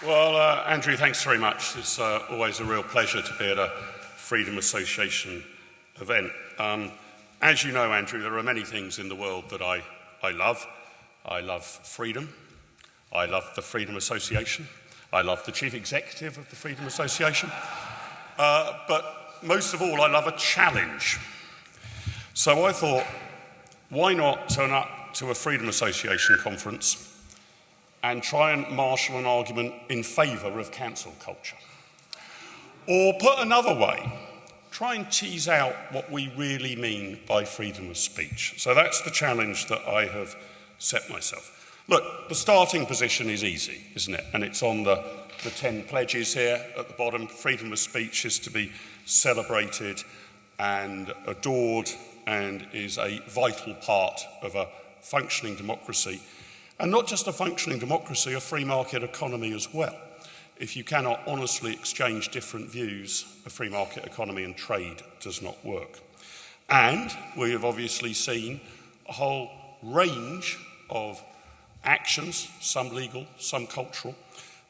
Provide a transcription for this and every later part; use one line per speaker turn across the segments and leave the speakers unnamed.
Well, Andrew, thanks very much. It's always a real pleasure to be at a Freedom Association event. As you know, Andrew, there are many things in the world that I love. I love freedom. I love the Freedom Association. I love the Chief Executive of the Freedom Association. But most of all, I love a challenge. So I thought, why not turn up to a Freedom Association conference and try and marshal an argument in favour of cancel culture? Or put another way, try and tease out what we really mean by freedom of speech. So that's the challenge that I have set myself. Look, the starting position is easy, isn't it? And it's on the 10 pledges here at the bottom. Freedom of speech is to be celebrated and adored and is a vital part of a functioning democracy. And not just a functioning democracy, a free market economy as well. If you cannot honestly exchange different views, a free market economy and trade does not work. And we have obviously seen a whole range of actions, some legal, some cultural,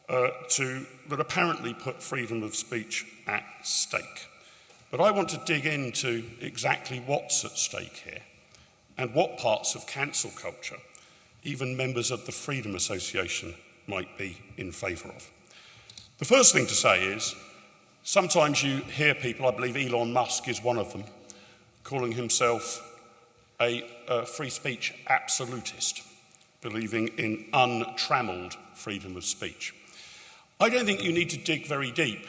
that apparently put freedom of speech at stake. But I want to dig into exactly what's at stake here and what parts of cancel culture even members of the Freedom Association might be in favour of. The first thing to say is, sometimes you hear people, I believe Elon Musk is one of them, calling himself a free speech absolutist, believing in untrammelled freedom of speech. I don't think you need to dig very deep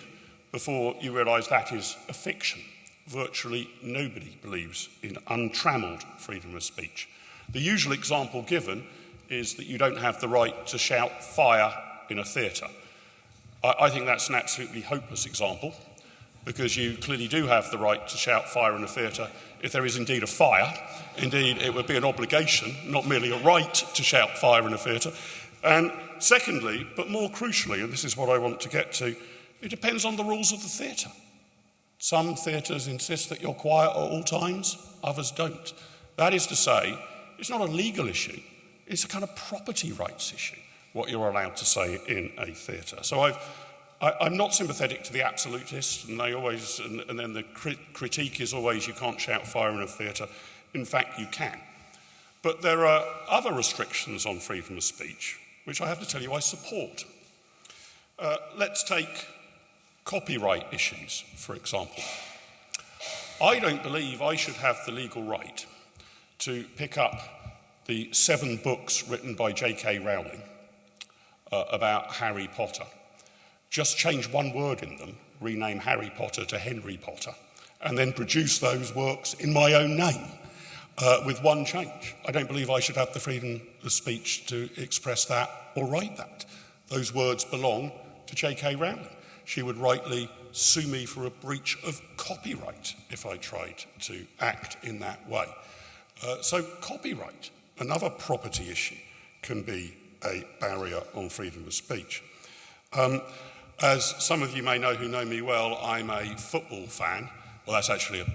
before you realise that is a fiction. Virtually nobody believes in untrammelled freedom of speech. The usual example given is that you don't have the right to shout fire in a theatre. I think that's an absolutely hopeless example, because you clearly do have the right to shout fire in a theatre if there is indeed a fire. Indeed, it would be an obligation, not merely a right, to shout fire in a theatre. And secondly, but more crucially, and this is what I want to get to, it depends on the rules of the theatre. Some theatres insist that you're quiet at all times, others don't. That is to say, it's not a legal issue, it's a kind of property rights issue, what you're allowed to say in a theatre. So I'm not sympathetic to the absolutists, and then the critique is always you can't shout fire in a theatre. In fact, you can. But there are other restrictions on freedom of speech, which I have to tell you I support. Let's take copyright issues, for example. I don't believe I should have the legal right to pick up the 7 books written by J.K. Rowling about Harry Potter, just change one word in them, rename Harry Potter to Henry Potter, and then produce those works in my own name with one change. I don't believe I should have the freedom of speech to express that or write that. Those words belong to J.K. Rowling. She would rightly sue me for a breach of copyright if I tried to act in that way. So copyright, another property issue, can be a barrier on freedom of speech. As some of you may know who know me well, I'm a football fan. Well, that's actually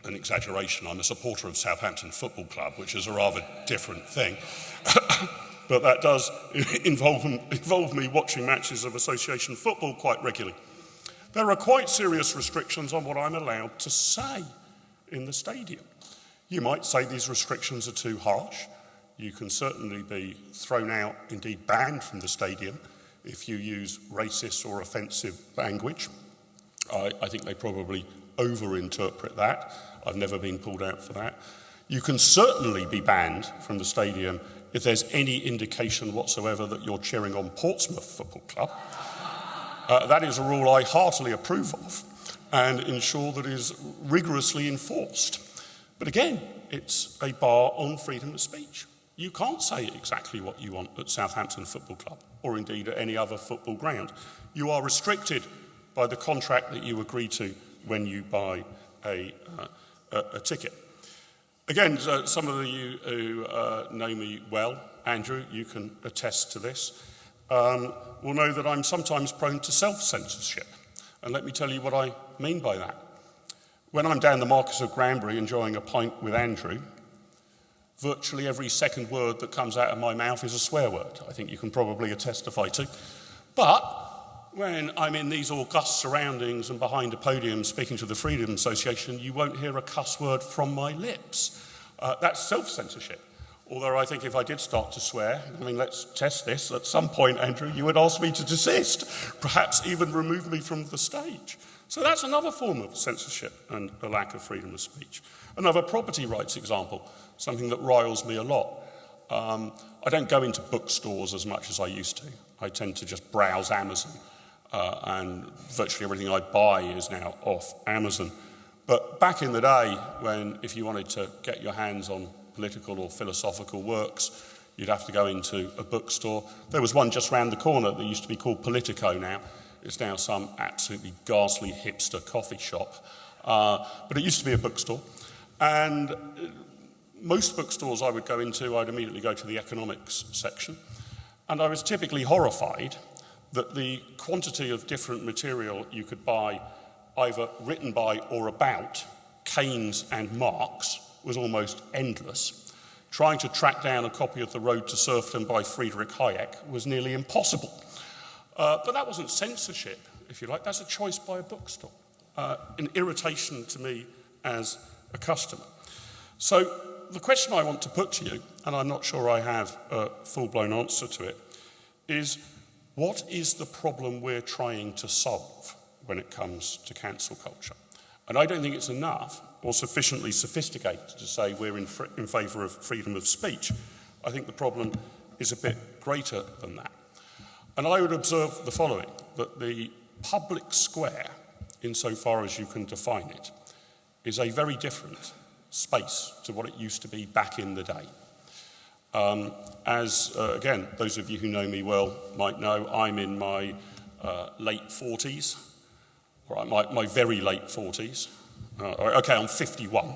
an exaggeration. I'm a supporter of Southampton Football Club, which is a rather different thing. But that does involve me watching matches of association football quite regularly. There are quite serious restrictions on what I'm allowed to say in the stadium. You might say these restrictions are too harsh. You can certainly be thrown out, indeed banned from the stadium, if you use racist or offensive language. I think they probably overinterpret that. I've never been pulled out for that. You can certainly be banned from the stadium if there's any indication whatsoever that you're cheering on Portsmouth Football Club. That is a rule I heartily approve of and ensure that is rigorously enforced. But again, it's a bar on freedom of speech. You can't say exactly what you want at Southampton Football Club, or indeed at any other football ground. You are restricted by the contract that you agree to when you buy a ticket. Again, some of you who know me well, Andrew, you can attest to this, will know that I'm sometimes prone to self-censorship. And let me tell you what I mean by that. When I'm down the Marquis of Granbury enjoying a pint with Andrew, virtually every second word that comes out of my mouth is a swear word. I think you can probably testify to. But when I'm in these august surroundings and behind a podium speaking to the Freedom Association, you won't hear a cuss word from my lips. That's self-censorship. Although I think if I did start to swear, let's test this, at some point, Andrew, you would ask me to desist, perhaps even remove me from the stage. So that's another form of censorship and a lack of freedom of speech. Another property rights example, something that riles me a lot. I don't go into bookstores as much as I used to. I tend to just browse Amazon. And virtually everything I buy is now off Amazon. But back in the day, when if you wanted to get your hands on political or philosophical works, you'd have to go into a bookstore. There was one just round the corner that used to be called Politico now. It's now some absolutely ghastly hipster coffee shop. But it used to be a bookstore. And most bookstores I would go into, I'd immediately go to the economics section. And I was typically horrified that the quantity of different material you could buy, either written by or about Keynes and Marx, was almost endless. Trying to track down a copy of The Road to Serfdom by Friedrich Hayek was nearly impossible. But that wasn't censorship, if you like. That's a choice by a bookstore. An irritation to me as a customer. So the question I want to put to you, and I'm not sure I have a full-blown answer to it, is what is the problem we're trying to solve when it comes to cancel culture? And I don't think it's enough or sufficiently sophisticated to say we're in favour of freedom of speech. I think the problem is a bit greater than that. And I would observe the following, that the public square, insofar as you can define it, is a very different space to what it used to be back in the day. Again, those of you who know me well might know, I'm in my late 40s, or my very late 40s. Okay, I'm 51.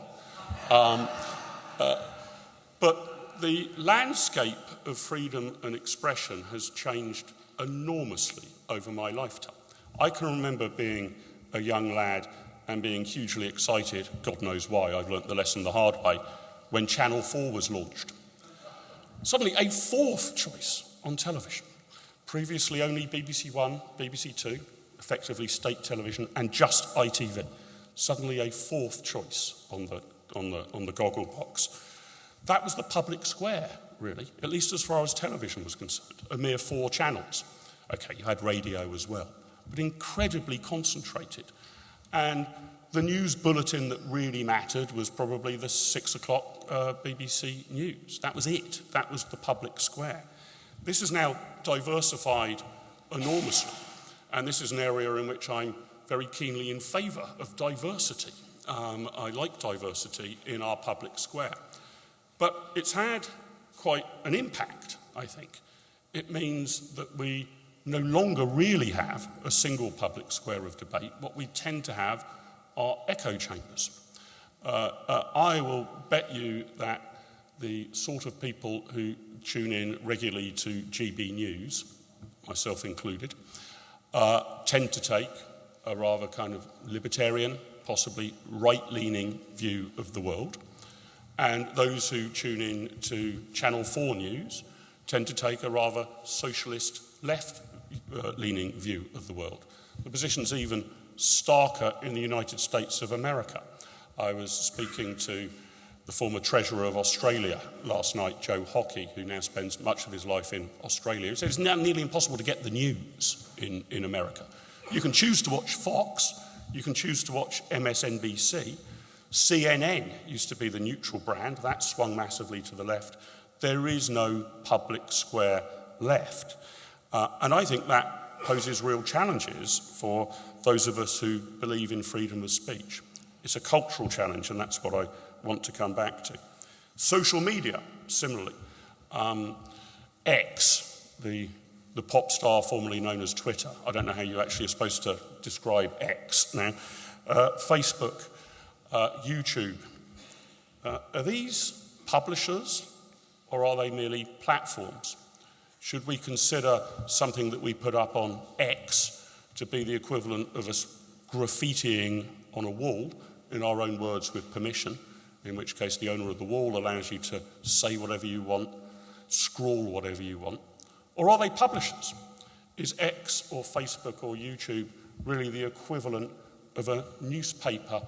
But the landscape of freedom and expression has changed enormously over my lifetime. I can remember being a young lad and being hugely excited, God knows why, I've learnt the lesson the hard way, when Channel 4 was launched. Suddenly a fourth choice on television. Previously only BBC One, BBC Two, effectively state television, and just ITV. Suddenly a fourth choice on the goggle box. That was the public square, really, at least as far as television was concerned. A mere 4 channels. Okay, you had radio as well, but incredibly concentrated. And the news bulletin that really mattered was probably the 6 o'clock BBC News. That was it. That was the public square. This is now diversified enormously, and this is an area in which I'm very keenly in favour of diversity. I like diversity in our public square. But it's had quite an impact, I think. It means that we no longer really have a single public square of debate. What we tend to have are echo chambers. I will bet you that the sort of people who tune in regularly to GB News, myself included, tend to take a rather kind of libertarian, possibly right-leaning view of the world. And those who tune in to Channel 4 News tend to take a rather socialist, left-leaning view of the world. The position's even starker in the United States of America. I was speaking to the former Treasurer of Australia last night, Joe Hockey, who now spends much of his life in Australia. He said it's now nearly impossible to get the news in America. You can choose to watch Fox, you can choose to watch MSNBC. CNN used to be the neutral brand, that swung massively to the left. There is no public square left. And I think that poses real challenges for those of us who believe in freedom of speech. It's a cultural challenge, and that's what I want to come back to. Social media, similarly. X, the pop star formerly known as Twitter. I don't know how you actually are supposed to describe X now. Facebook, YouTube. Are these publishers, or are they merely platforms? Should we consider something that we put up on X to be the equivalent of us graffitiing on a wall, in our own words, with permission, in which case the owner of the wall allows you to say whatever you want, scrawl whatever you want? Or are they publishers? Is X or Facebook or YouTube really the equivalent of a newspaper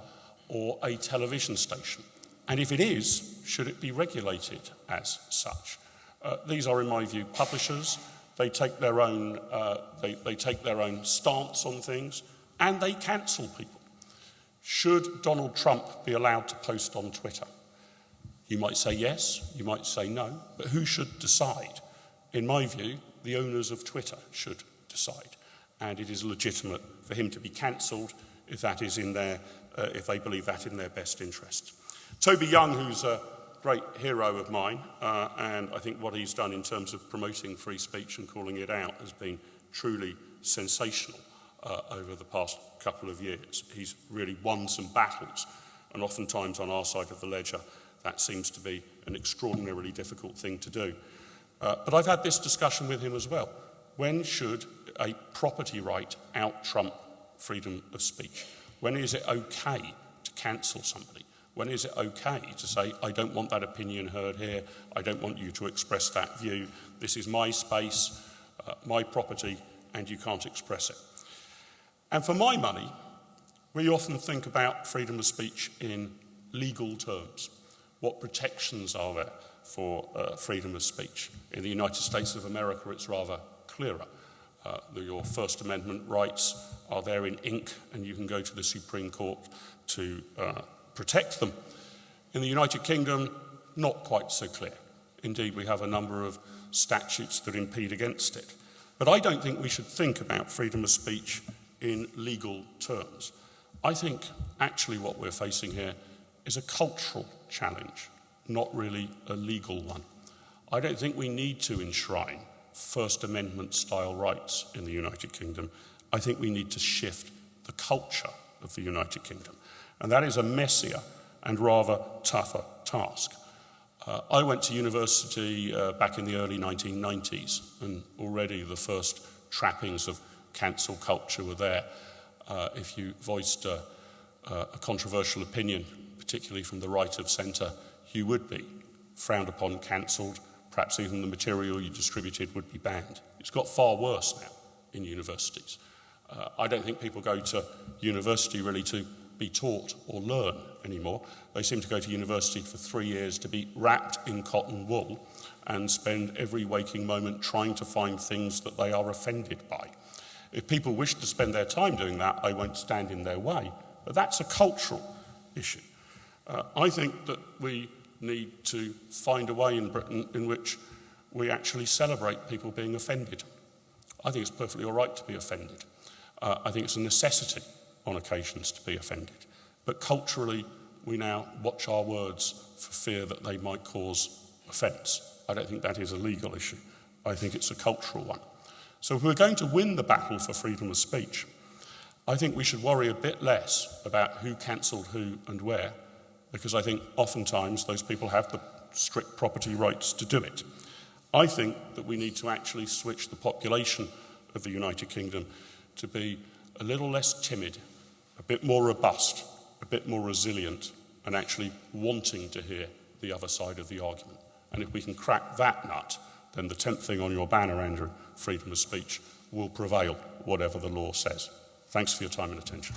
or a television station? And if it is, should it be regulated as such? These are, in my view, publishers. They take their own stance on things, and they cancel people. Should Donald Trump be allowed to post on Twitter? You might say yes, you might say no, but who should decide? In my view, the owners of Twitter should decide, and it is legitimate for him to be cancelled if that is in their, if they believe that in their best interest. Toby Young, who's a great hero of mine, and I think what he's done in terms of promoting free speech and calling it out has been truly sensational over the past couple of years. He's really won some battles, and oftentimes on our side of the ledger, that seems to be an extraordinarily difficult thing to do. But I've had this discussion with him as well. When should a property right out-trump freedom of speech? When is it okay to cancel somebody? When is it okay to say, I don't want that opinion heard here, I don't want you to express that view, this is my space, my property, and you can't express it? And for my money, we often think about freedom of speech in legal terms. What protections are there for freedom of speech? In the United States of America, it's rather clearer. Your First Amendment rights are there in ink, and you can go to the Supreme Court to protect them. In the United Kingdom, not quite so clear. Indeed, we have a number of statutes that impede against it. But I don't think we should think about freedom of speech in legal terms. I think actually what we're facing here is a cultural challenge, not really a legal one. I don't think we need to enshrine First Amendment-style rights in the United Kingdom. I think we need to shift the culture of the United Kingdom. And that is a messier and rather tougher task. I went to university back in the early 1990s, and already the first trappings of cancel culture were there. If you voiced a controversial opinion, particularly from the right of centre, you would be frowned upon, cancelled, perhaps even the material you distributed would be banned. It's got far worse now in universities. I don't think people go to university really to be taught or learn anymore. They seem to go to university for 3 years to be wrapped in cotton wool and spend every waking moment trying to find things that they are offended by. If people wish to spend their time doing that, I won't stand in their way. But that's a cultural issue. I think that we need to find a way in Britain in which we actually celebrate people being offended. I think it's perfectly all right to be offended. I think it's a necessity on occasions to be offended. But culturally, we now watch our words for fear that they might cause offence. I don't think that is a legal issue. I think it's a cultural one. So if we're going to win the battle for freedom of speech, I think we should worry a bit less about who cancelled who and where, because I think oftentimes those people have the strict property rights to do it. I think that we need to actually switch the population of the United Kingdom to be a little less timid, a bit more robust, a bit more resilient, and actually wanting to hear the other side of the argument. And if we can crack that nut, then the 10th thing on your banner, Andrew, freedom of speech, will prevail, whatever the law says. Thanks for your time and attention.